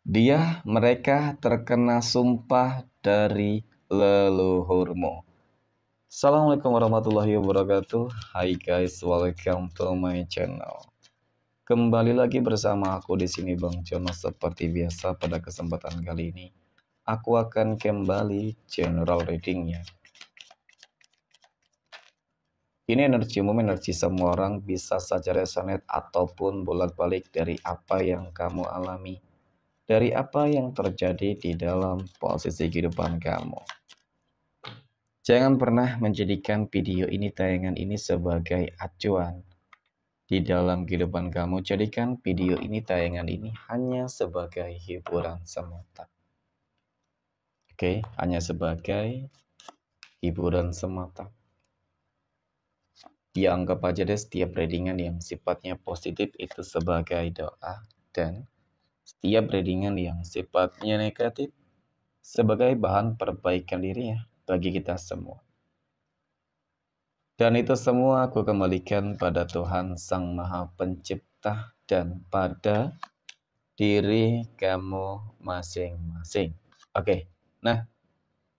Mereka terkena sumpah dari leluhurmu. Assalamualaikum warahmatullahi wabarakatuh. Hai guys, welcome to my channel. Kembali lagi bersama aku di sini Bang Jono. Seperti biasa pada kesempatan kali ini aku akan kembali general readingnya. Ini energi umum, energi semua orang, bisa saja resonate ataupun bolak-balik dari apa yang kamu alami, dari apa yang terjadi di dalam posisi kehidupan kamu. Jangan pernah menjadikan video ini, tayangan ini sebagai acuan di dalam kehidupan kamu. Jadikan video ini, tayangan ini hanya sebagai hiburan semata. Oke, hanya sebagai hiburan semata. Ya, anggap aja deh setiap readingan yang sifatnya positif itu sebagai doa, dan setiap readingan yang sifatnya negatif sebagai bahan perbaikan diri ya bagi kita semua. Dan itu semua aku kembalikan pada Tuhan Sang Maha Pencipta dan pada diri kamu masing-masing. Oke, nah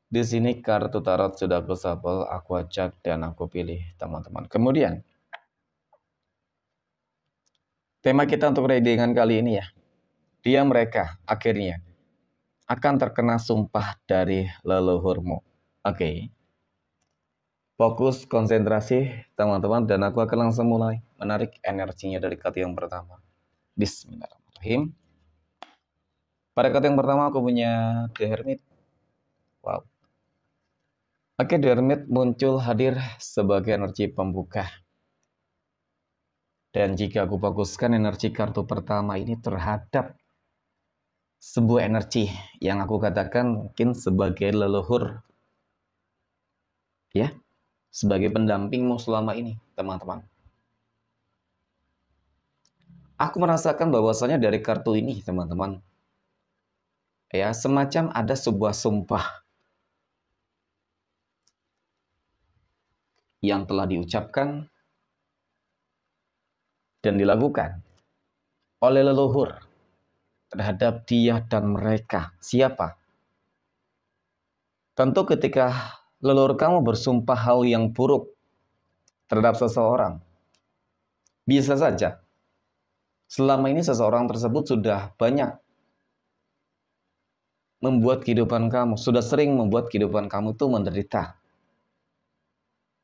di sini kartu tarot sudah aku shuffle, aku acak dan aku pilih teman-teman. Kemudian tema kita untuk readingan kali ini ya, mereka akhirnya akan terkena sumpah dari leluhurmu. Oke. Fokus, konsentrasi teman-teman, dan aku akan langsung mulai menarik energinya dari kartu yang pertama. Bismillahirrahmanirrahim. Pada kartu yang pertama aku punya The Hermit. Wow. Oke, The Hermit muncul hadir sebagai energi pembuka. Dan jika aku fokuskan energi kartu pertama ini terhadap sebuah energi yang aku katakan mungkin sebagai leluhur, ya, sebagai pendampingmu selama ini, teman-teman. Aku merasakan bahwasanya dari kartu ini, teman-teman, ya, semacam ada sebuah sumpah yang telah diucapkan dan dilakukan oleh leluhur terhadap dia dan mereka. Siapa? Tentu ketika leluhur kamu bersumpah hal yang buruk terhadap seseorang, bisa saja selama ini seseorang tersebut sudah banyak membuat kehidupan kamu, sudah sering membuat kehidupan kamu itu menderita.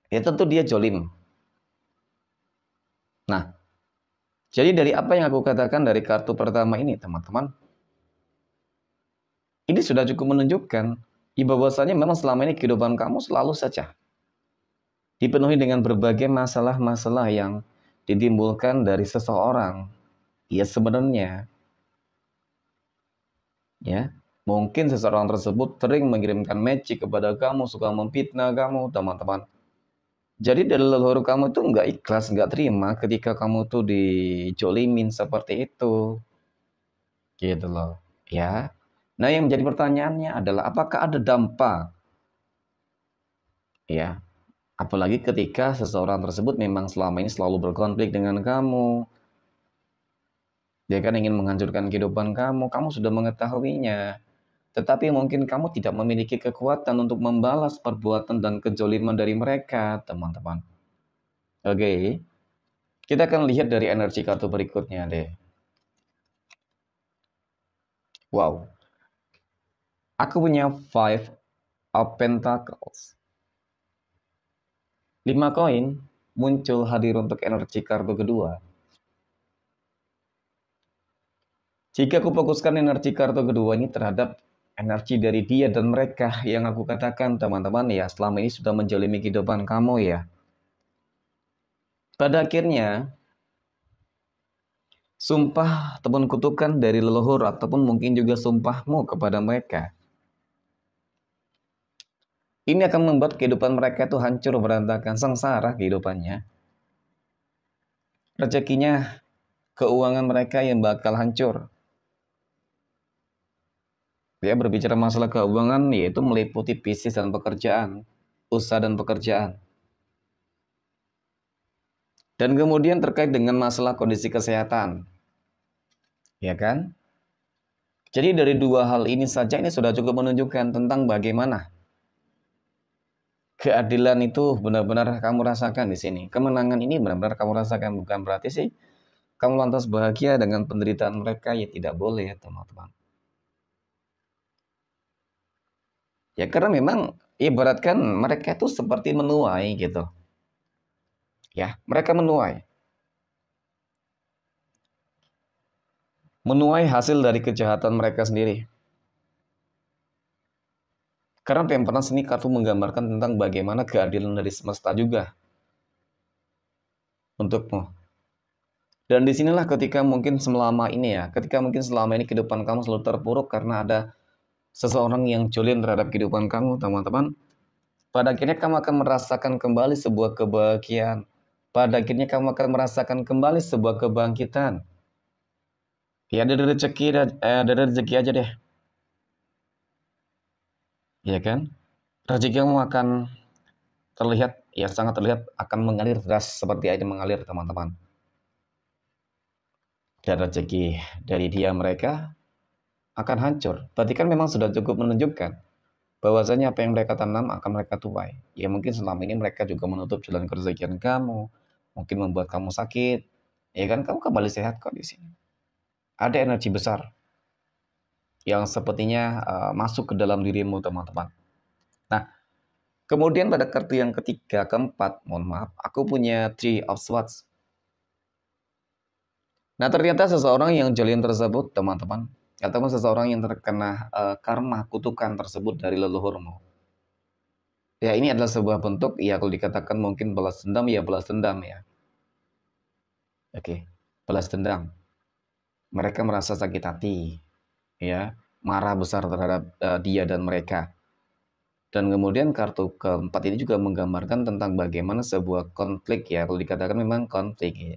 Ya tentu dia jolim. Nah, jadi dari apa yang aku katakan dari kartu pertama ini, teman-teman, ini sudah cukup menunjukkan bahwasanya memang selama ini kehidupan kamu selalu saja dipenuhi dengan berbagai masalah-masalah yang ditimbulkan dari seseorang. Ya sebenarnya, ya mungkin seseorang tersebut sering mengirimkan magic kepada kamu, suka memfitnah kamu, teman-teman. Jadi dari leluhur kamu tuh nggak ikhlas, nggak terima ketika kamu tuh dijolimin seperti itu, gitu loh, ya. Nah, yang menjadi pertanyaannya adalah apakah ada dampak, ya, apalagi ketika seseorang tersebut memang selama ini selalu berkonflik dengan kamu, dia kan ingin menghancurkan kehidupan kamu, kamu sudah mengetahuinya, tetapi mungkin kamu tidak memiliki kekuatan untuk membalas perbuatan dan kejoliman dari mereka, teman-teman. Oke. Kita akan lihat dari energi kartu berikutnya deh. Wow. Aku punya 5 of Pentacles. 5 koin muncul hadir untuk energi kartu kedua. Jika aku fokuskan energi kartu kedua ini terhadap energi dari dia dan mereka yang aku katakan, teman-teman, ya selama ini sudah menjalimi kehidupan kamu ya. Pada akhirnya, sumpah ataupun kutukan dari leluhur ataupun mungkin juga sumpahmu kepada mereka, ini akan membuat kehidupan mereka itu hancur, berantakan, sengsara kehidupannya. Rezekinya, keuangan mereka yang bakal hancur. Ya, berbicara masalah keuangan yaitu meliputi bisnis dan pekerjaan, usaha dan pekerjaan. Dan kemudian terkait dengan masalah kondisi kesehatan. Ya kan? Jadi dari dua hal ini saja ini sudah cukup menunjukkan tentang bagaimana keadilan itu benar-benar kamu rasakan di sini. Kemenangan ini benar-benar kamu rasakan, bukan berarti sih kamu lantas bahagia dengan penderitaan mereka, ya tidak boleh ya teman-teman. Ya karena memang ibaratkan mereka itu seperti menuai gitu. Ya, mereka menuai. Menuai hasil dari kejahatan mereka sendiri. Karena Temperance ini kartu menggambarkan tentang bagaimana keadilan dari semesta juga untukmu. Dan disinilah ketika mungkin selama ini ya, ketika mungkin selama ini kehidupan kamu selalu terpuruk karena ada seseorang yang jolim terhadap kehidupan kamu, teman-teman. Pada akhirnya kamu akan merasakan kembali sebuah kebahagiaan. Pada akhirnya kamu akan merasakan kembali sebuah kebangkitan. Ya dari rezeki aja deh. Ya kan? Rezeki kamu akan terlihat, ya sangat terlihat akan mengalir deras seperti air mengalir, teman-teman. Dan rezeki dari dia mereka akan hancur. Berarti kan memang sudah cukup menunjukkan bahwasanya apa yang mereka tanam akan mereka tuai. Ya mungkin selama ini mereka juga menutup jalan kerezekian kamu, mungkin membuat kamu sakit. Ya kan kamu kembali sehat kok di sini. Ada energi besar yang sepertinya masuk ke dalam dirimu, teman-teman. Nah, kemudian pada kartu yang ketiga, keempat, mohon maaf, aku punya Three of Swords. Nah, ternyata seseorang yang jalian tersebut, teman-teman, ataupun seseorang yang terkena karma kutukan tersebut dari leluhurmu. Ya, ini adalah sebuah bentuk, ya kalau dikatakan mungkin balas dendam, ya balas dendam ya. Oke, balas dendam. Mereka merasa sakit hati, ya, marah besar terhadap dia dan mereka. Dan kemudian kartu keempat ini juga menggambarkan tentang bagaimana sebuah konflik ya, kalau dikatakan memang konflik ya.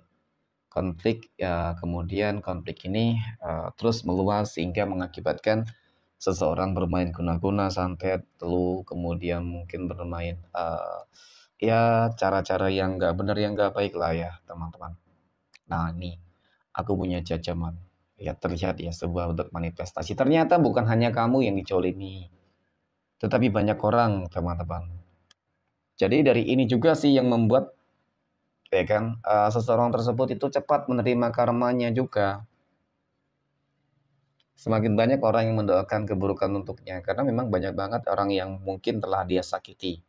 Konflik ya, kemudian konflik ini terus meluas sehingga mengakibatkan seseorang bermain guna-guna, santet, teluh, kemudian mungkin bermain ya cara-cara yang nggak benar, yang nggak baik lah ya teman-teman. Nah ini aku punya jajaman. Ya terlihat ya sebuah bentuk manifestasi. Ternyata bukan hanya kamu yang dicolimi, tetapi banyak orang teman-teman. Jadi dari ini juga sih yang membuat ya kan seseorang tersebut itu cepat menerima karmanya juga. Semakin banyak orang yang mendoakan keburukan untuknya karena memang banyak banget orang yang mungkin telah dia sakiti.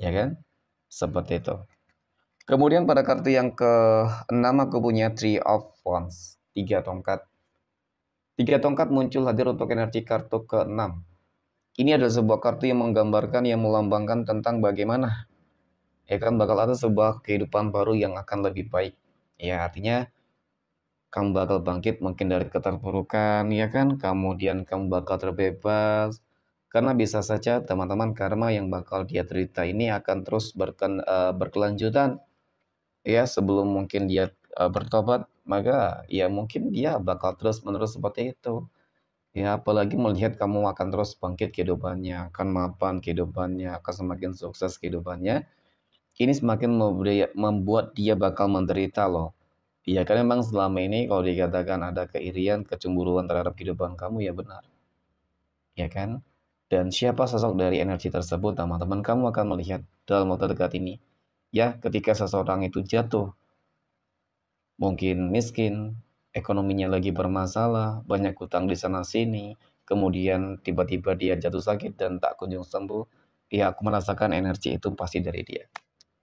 Ya kan? Seperti itu. Kemudian pada kartu yang ke-6 aku punya Three of Wands, 3 tongkat. 3 tongkat muncul hadir untuk energi kartu ke-6. Ini adalah sebuah kartu yang menggambarkan, yang melambangkan tentang bagaimana ya kan bakal ada sebuah kehidupan baru yang akan lebih baik. Ya artinya kamu bakal bangkit mungkin dari keterpurukan, ya kan? Kemudian kamu bakal terbebas. Karena bisa saja teman-teman karma yang bakal dia derita ini akan terus berkelanjutan. Ya, sebelum mungkin dia bertobat, maka ya mungkin dia bakal terus-menerus seperti itu. Ya, apalagi melihat kamu akan terus bangkit kehidupannya, akan mapan kehidupannya, akan semakin sukses kehidupannya. Ini semakin membuat dia bakal menderita loh. Iya kan memang selama ini kalau dikatakan ada keirian, kecemburuan terhadap kehidupan kamu ya benar. Ya kan? Dan siapa sosok dari energi tersebut, teman-teman kamu akan melihat dalam waktu dekat ini. Ya, ketika seseorang itu jatuh, mungkin miskin, ekonominya lagi bermasalah, banyak hutang di sana sini, kemudian tiba-tiba dia jatuh sakit dan tak kunjung sembuh. Ya, aku merasakan energi itu pasti dari dia.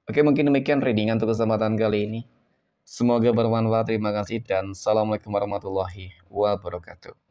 Oke, mungkin demikian readingan untuk kesempatan kali ini. Semoga bermanfaat. Terima kasih dan assalamualaikum warahmatullahi wabarakatuh.